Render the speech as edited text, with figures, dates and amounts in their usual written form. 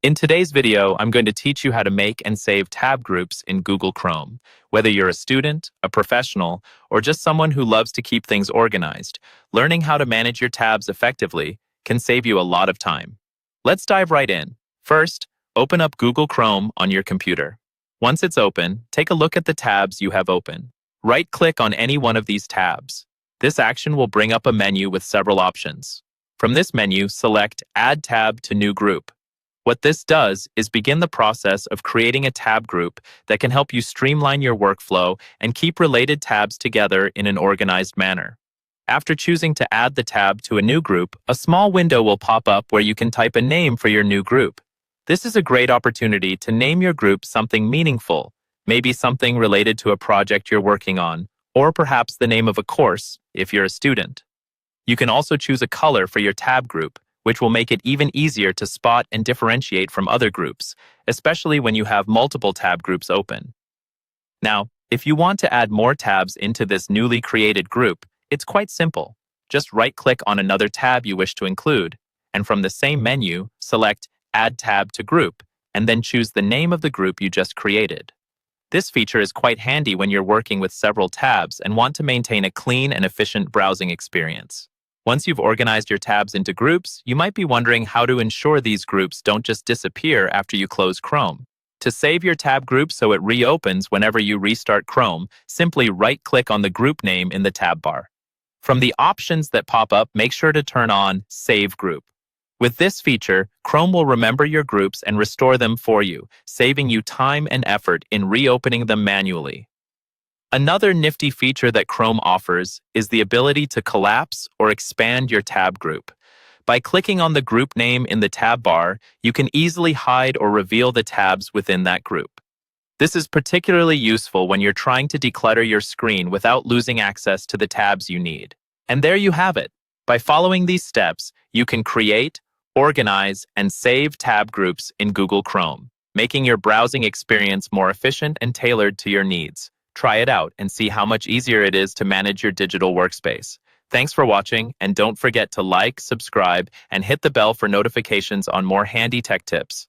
In today's video, I'm going to teach you how to make and save tab groups in Google Chrome. Whether you're a student, a professional, or just someone who loves to keep things organized, learning how to manage your tabs effectively can save you a lot of time. Let's dive right in. First, open up Google Chrome on your computer. Once it's open, take a look at the tabs you have open. Right-click on any one of these tabs. This action will bring up a menu with several options. From this menu, select Add Tab to New Group. What this does is begin the process of creating a tab group that can help you streamline your workflow and keep related tabs together in an organized manner. After choosing to add the tab to a new group, a small window will pop up where you can type a name for your new group. This is a great opportunity to name your group something meaningful, maybe something related to a project you're working on, or perhaps the name of a course if you're a student. You can also choose a color for your tab group, which will make it even easier to spot and differentiate from other groups, especially when you have multiple tab groups open. Now, if you want to add more tabs into this newly created group, it's quite simple. Just right-click on another tab you wish to include, and from the same menu, select Add Tab to Group, and then choose the name of the group you just created. This feature is quite handy when you're working with several tabs and want to maintain a clean and efficient browsing experience. Once you've organized your tabs into groups, you might be wondering how to ensure these groups don't just disappear after you close Chrome. To save your tab group so it reopens whenever you restart Chrome, simply right-click on the group name in the tab bar. From the options that pop up, make sure to turn on Save Group. With this feature, Chrome will remember your groups and restore them for you, saving you time and effort in reopening them manually. Another nifty feature that Chrome offers is the ability to collapse or expand your tab group. By clicking on the group name in the tab bar, you can easily hide or reveal the tabs within that group. This is particularly useful when you're trying to declutter your screen without losing access to the tabs you need. And there you have it. By following these steps, you can create, organize, and save tab groups in Google Chrome, making your browsing experience more efficient and tailored to your needs. Try it out and see how much easier it is to manage your digital workspace. Thanks for watching, and don't forget to like, subscribe, and hit the bell for notifications on more handy tech tips.